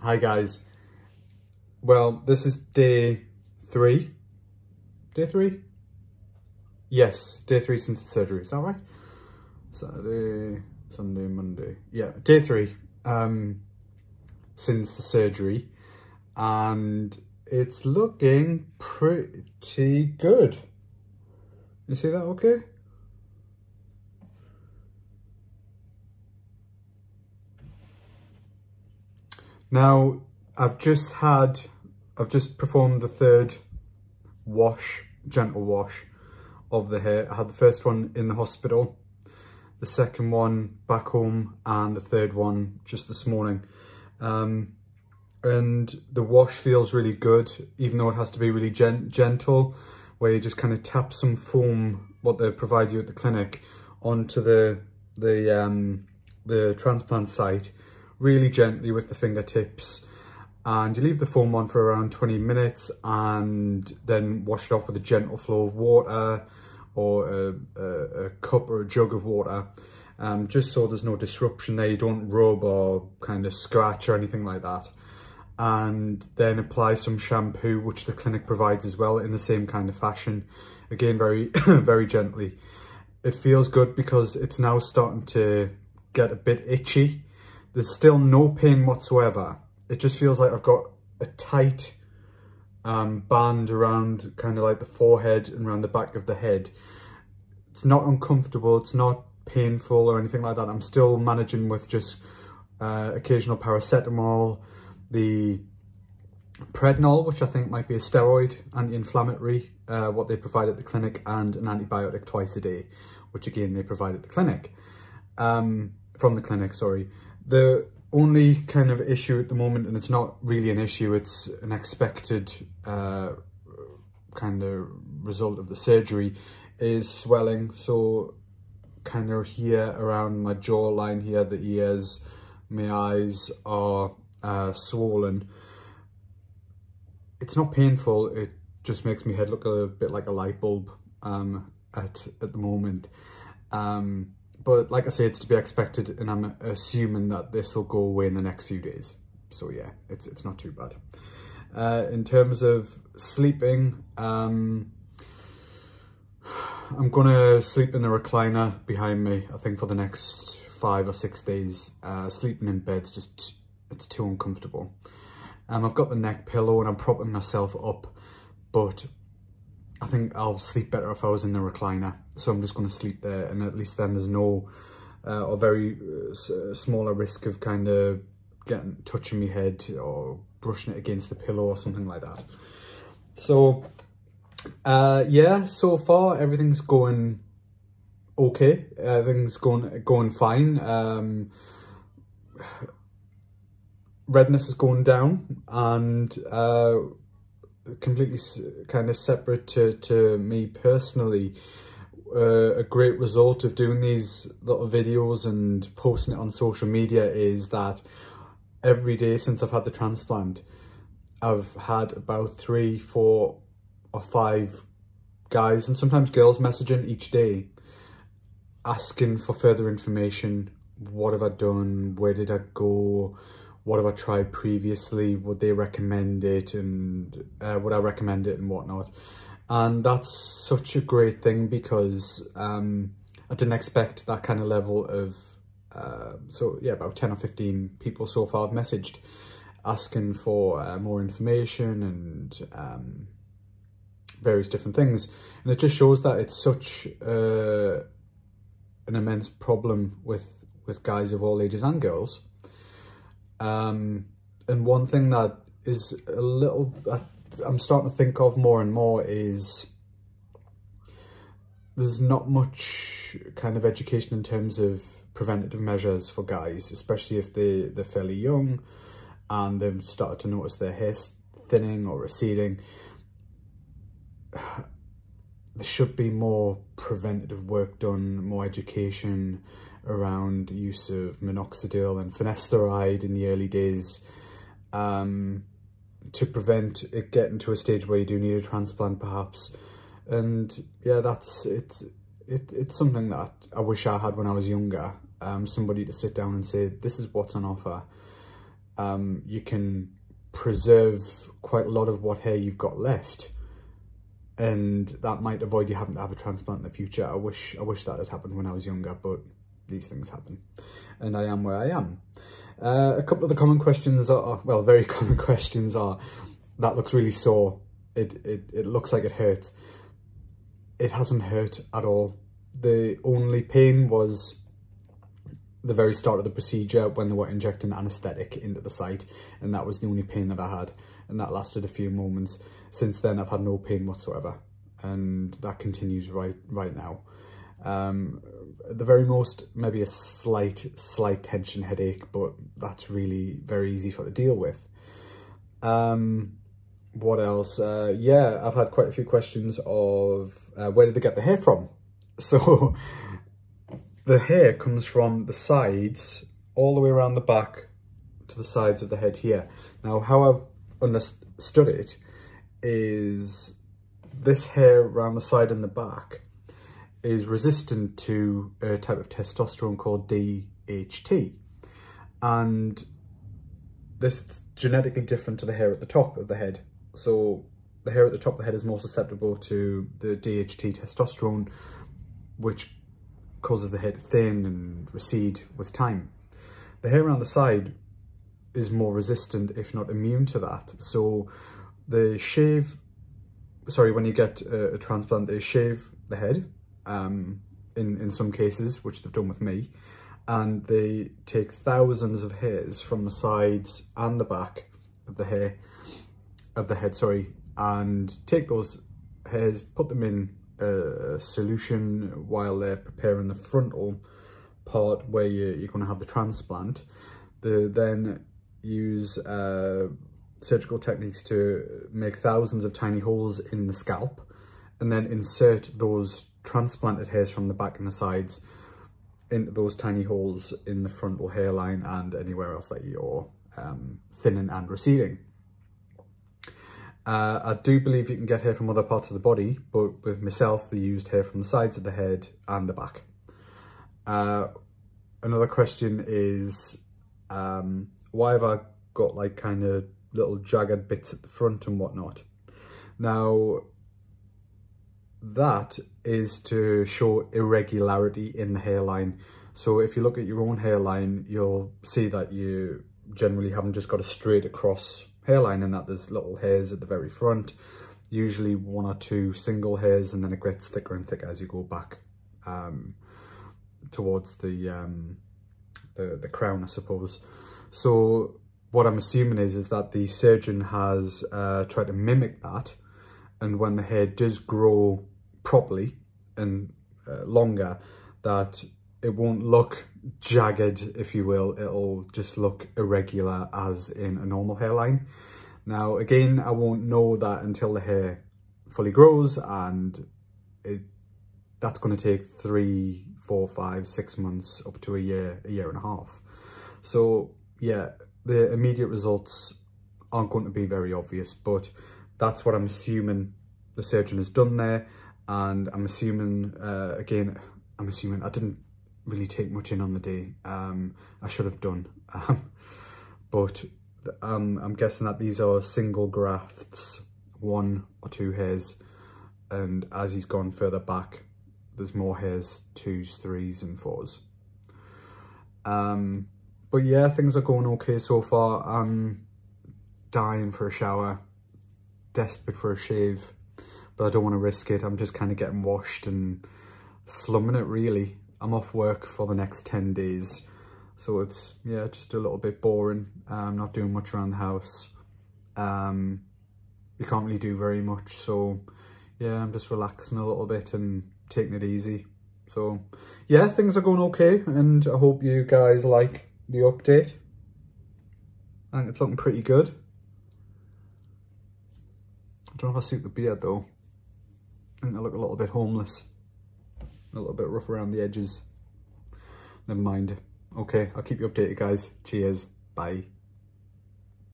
Hi guys. Well, this is day 3. Day 3? Yes, day 3 since the surgery. Is that right? Saturday, Sunday, Monday. Yeah, day 3 since the surgery, and it's looking pretty good. You see that okay? Now, I've just performed the third wash, gentle wash of the hair. I had the first one in the hospital, the second one back home, and the third one just this morning. And the wash feels really good, even though it has to be really gentle, where you just kind of tap some foam, what they provide you at the clinic, onto the transplant site, really gently with the fingertips, and you leave the foam on for around 20 minutes and then wash it off with a gentle flow of water, or a cup or a jug of water, just so there's no disruption there. You don't rub or kind of scratch or anything like that. And then apply some shampoo, which the clinic provides as well, in the same kind of fashion, again very very gently. It feels good because it's now starting to get a bit itchy. There's still no pain whatsoever. It just feels like I've got a tight band around kind of like the forehead and around the back of the head. It's not uncomfortable, it's not painful or anything like that. I'm still managing with just occasional paracetamol, the Prednol, which I think might be a steroid, anti-inflammatory, what they provide at the clinic, and an antibiotic twice a day, which again they provide at the clinic, from the clinic, sorry. The only kind of issue at the moment, and it's not really an issue, it's an expected kind of result of the surgery, is swelling. So kind of here around my jawline here, the ears, my eyes are swollen. It's not painful, it just makes my head look a bit like a light bulb at the moment. But like I say, it's to be expected, and I'm assuming that this will go away in the next few days. So yeah, it's not too bad. In terms of sleeping, I'm gonna sleep in the recliner behind me, I think, for the next 5 or 6 days. Sleeping in bed's just, it's too uncomfortable. I've got the neck pillow and I'm propping myself up, but I think I'll sleep better if I was in the recliner. So I'm just going to sleep there, and at least then there's no or very smaller risk of kind of touching my head or brushing it against the pillow or something like that. So yeah, so far everything's going okay. Everything's going fine. Redness is going down, and completely kind of separate to me personally, a great result of doing these little videos and posting it on social media is that every day since I've had the transplant, I've had about 3, 4 or 5 guys and sometimes girls messaging each day asking for further information. What have I done? Where did I go? What have I tried previously? Would they recommend it? And would I recommend it and whatnot? And that's such a great thing, because I didn't expect that kind of level of, so yeah, about 10 or 15 people so far have messaged asking for more information and various different things. And it just shows that it's such an immense problem with guys of all ages and girls. And one thing that is a little, I'm starting to think of more and more, is there's not much kind of education in terms of preventative measures for guys, especially if they're fairly young and they've started to notice their hair thinning or receding. There should be more preventative work done, more education around the use of minoxidil and finasteride in the early days, to prevent it getting to a stage where you do need a transplant perhaps. And yeah, it's something that I wish I had when I was younger, somebody to sit down and say, this is what's on offer. you can preserve quite a lot of what hair you've got left, and that might avoid you having to have a transplant in the future. I wish that had happened when I was younger, but these things happen, and I am where I am. A couple of the common questions are, well, very common questions are, that looks really sore. It looks like it hurts. It hasn't hurt at all. The only pain was the very start of the procedure when they were injecting anaesthetic into the site, and that was the only pain that I had, and that lasted a few moments. Since then I've had no pain whatsoever, and that continues right now. At the very most, maybe a slight tension headache, but that's really very easy to deal with. What else? Yeah, I've had quite a few questions of where did they get the hair from? So the hair comes from the sides all the way around the back to the sides of the head here. Now, how I've understood it is this hair around the side and the back is resistant to a type of testosterone called DHT. And this is genetically different to the hair at the top of the head. So the hair at the top of the head is more susceptible to the DHT testosterone, which causes the hair to thin and recede with time. The hair around the side is more resistant, if not immune to that. So when you get a transplant, they shave the head, in some cases, which they've done with me, and they take thousands of hairs from the sides and the back of the head, and take those hairs, put them in a solution while they're preparing the frontal part where you're going to have the transplant. They then use surgical techniques to make thousands of tiny holes in the scalp, and then insert those transplanted hairs from the back and the sides into those tiny holes in the frontal hairline and anywhere else that you're thinning and receding. I do believe you can get hair from other parts of the body, but with myself, they used hair from the sides of the head and the back. Another question is, why have I got like kind of little jagged bits at the front and whatnot? Now, that is to show irregularity in the hairline. So if you look at your own hairline, you'll see that you generally haven't just got a straight across hairline, and that there's little hairs at the very front, usually one or two single hairs, and then it gets thicker and thicker as you go back towards the crown, I suppose. So what I'm assuming is that the surgeon has tried to mimic that, and when the hair does grow properly and longer, that it won't look jagged, if you will. It'll just look irregular as in a normal hairline. Now, again, I won't know that until the hair fully grows, and that's going to take 3, 4, 5, 6 months up to a year and a half. So yeah, the immediate results aren't going to be very obvious, but that's what I'm assuming the surgeon has done there. And I'm assuming, again, I didn't really take much in on the day. I should have done, but I'm guessing that these are single grafts, 1 or 2 hairs, and as he's gone further back, there's more hairs, 2s, 3s and 4s. But yeah, things are going okay so far. I'm dying for a shower, desperate for a shave, but I don't want to risk it. I'm just kind of getting washed and slumming it, really. I'm off work for the next 10 days. So it's, yeah, just a little bit boring. I'm not doing much around the house. You can't really do very much. So yeah, I'm just relaxing a little bit and taking it easy. So yeah, things are going okay. And I hope you guys like the update. I think it's looking pretty good. I don't know if I suit the beard though. I think I look a little bit homeless. A little bit rough around the edges. Never mind. Okay, I'll keep you updated, guys. Cheers. Bye.